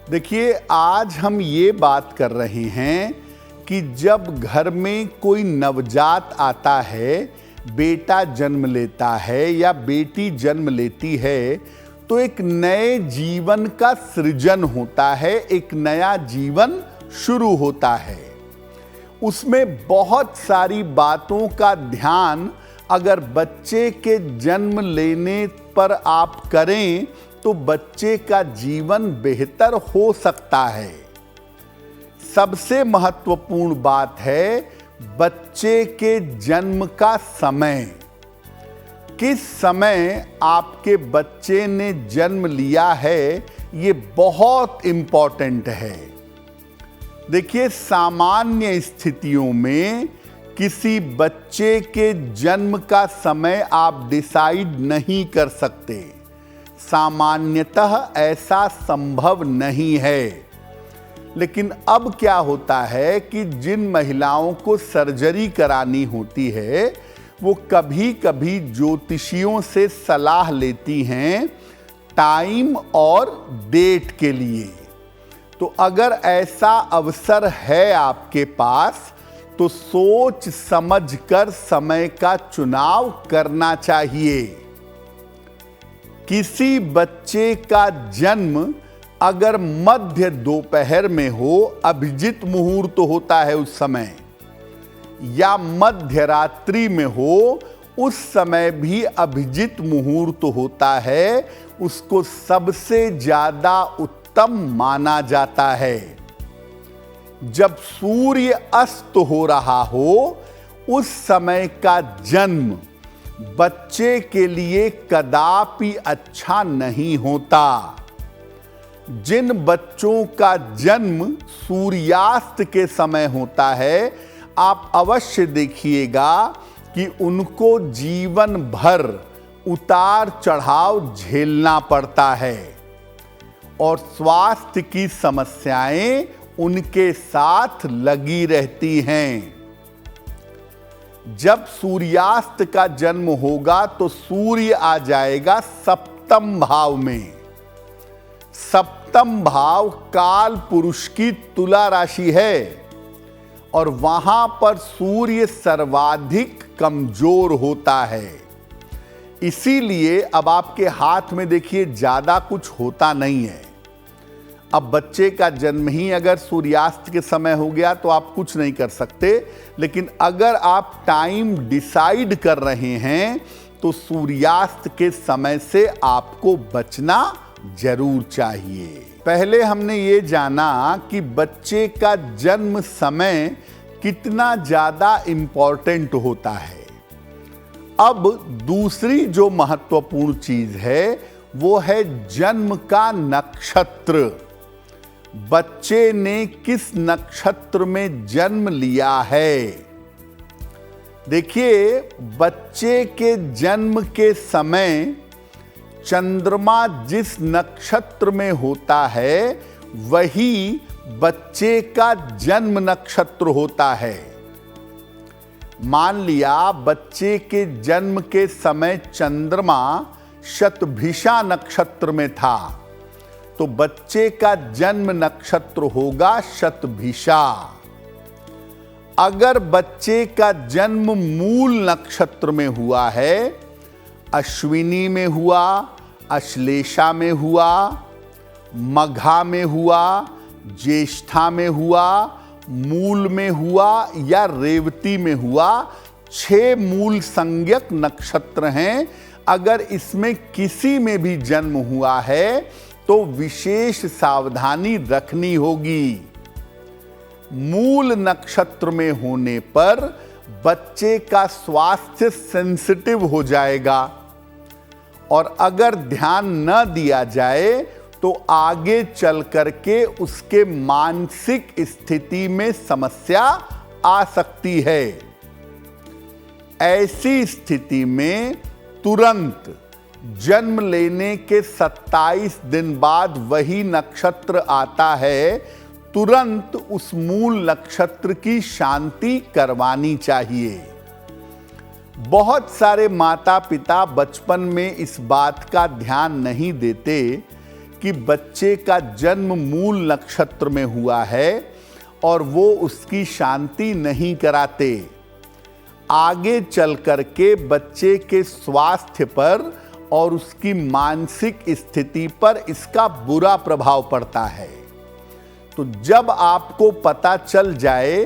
देखिए, आज हम ये बात कर रहे हैं कि जब घर में कोई नवजात आता है, बेटा जन्म लेता है या बेटी जन्म लेती है, तो एक नए जीवन का सृजन होता है, एक नया जीवन शुरू होता है। उसमें बहुत सारी बातों का ध्यान अगर बच्चे के जन्म लेने पर आप करें तो बच्चे का जीवन बेहतर हो सकता है। सबसे महत्वपूर्ण बात है बच्चे के जन्म का समय। किस समय आपके बच्चे ने जन्म लिया है, ये बहुत इंपॉर्टेंट है। देखिए, सामान्य स्थितियों में किसी बच्चे के जन्म का समय आप डिसाइड नहीं कर सकते। सामान्यतः ऐसा संभव नहीं है। लेकिन अब क्या होता है कि जिन महिलाओं को सर्जरी करानी होती है, वो कभी कभी ज्योतिषियों से सलाह लेती हैं टाइम और डेट के लिए। तो अगर ऐसा अवसर है आपके पास तो सोच समझकर समय का चुनाव करना चाहिए। किसी बच्चे का जन्म अगर मध्य दोपहर में हो, अभिजित मुहूर्त होता है उस समय, या मध्य रात्रि में हो, उस समय भी अभिजित मुहूर्त होता है, उसको सबसे ज्यादा उत्तम माना जाता है। जब सूर्य अस्त हो रहा हो, उस समय का जन्म बच्चे के लिए कदापि अच्छा नहीं होता। जिन बच्चों का जन्म सूर्यास्त के समय होता है, आप अवश्य देखिएगा कि उनको जीवन भर उतार चढ़ाव झेलना पड़ता है और स्वास्थ्य की समस्याएं उनके साथ लगी रहती हैं। जब सूर्यास्त का जन्म होगा तो सूर्य आ जाएगा सप्तम भाव में। सप्तम भाव काल पुरुष की तुला राशि है और वहां पर सूर्य सर्वाधिक कमजोर होता है। इसीलिए अब आपके हाथ में देखिए ज्यादा कुछ होता नहीं है। अब बच्चे का जन्म ही अगर सूर्यास्त के समय हो गया तो आप कुछ नहीं कर सकते। लेकिन अगर आप टाइम डिसाइड कर रहे हैं तो सूर्यास्त के समय से आपको बचना जरूर चाहिए। पहले हमने ये जाना कि बच्चे का जन्म समय कितना ज्यादा इंपॉर्टेंट होता है। अब दूसरी जो महत्वपूर्ण चीज है वो है जन्म का नक्षत्र। बच्चे ने किस नक्षत्र में जन्म लिया है। देखिए, बच्चे के जन्म के समय चंद्रमा जिस नक्षत्र में होता है वही बच्चे का जन्म नक्षत्र होता है। मान लिया बच्चे के जन्म के समय चंद्रमा शतभिषा नक्षत्र में था तो बच्चे का जन्म नक्षत्र होगा शतभिषा। अगर बच्चे का जन्म मूल नक्षत्र में हुआ है, अश्विनी में हुआ, अश्लेषा में हुआ, मघा में हुआ, ज्येष्ठा में हुआ, मूल में हुआ या रेवती में हुआ, 6 मूल संज्ञक नक्षत्र हैं। अगर इसमें किसी में भी जन्म हुआ है तो विशेष सावधानी रखनी होगी। मूल नक्षत्र में होने पर बच्चे का स्वास्थ्य सेंसिटिव हो जाएगा और अगर ध्यान न दिया जाए तो आगे चल करके उसके मानसिक स्थिति में समस्या आ सकती है। ऐसी स्थिति में तुरंत जन्म लेने के 27 दिन बाद वही नक्षत्र आता है, तुरंत उस मूल नक्षत्र की शांति करवानी चाहिए। बहुत सारे माता पिता बचपन में इस बात का ध्यान नहीं देते कि बच्चे का जन्म मूल नक्षत्र में हुआ है और वो उसकी शांति नहीं कराते, आगे चल करके बच्चे के स्वास्थ्य पर और उसकी मानसिक स्थिति पर इसका बुरा प्रभाव पड़ता है। तो जब आपको पता चल जाए,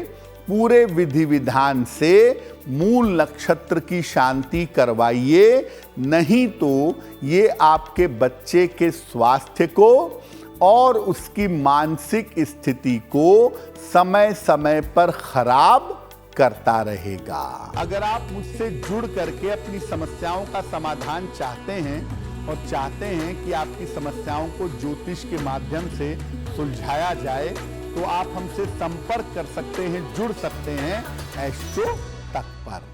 पूरे विधि विधान से मूल नक्षत्र की शांति करवाइए, नहीं तो ये आपके बच्चे के स्वास्थ्य को और उसकी मानसिक स्थिति को समय समय पर खराब करता रहेगा। अगर आप मुझसे जुड़ करके अपनी समस्याओं का समाधान चाहते हैं और चाहते हैं कि आपकी समस्याओं को ज्योतिष के माध्यम से सुलझाया जाए, तो आप हमसे संपर्क कर सकते हैं, जुड़ सकते हैं एस्ट्रो तक पर।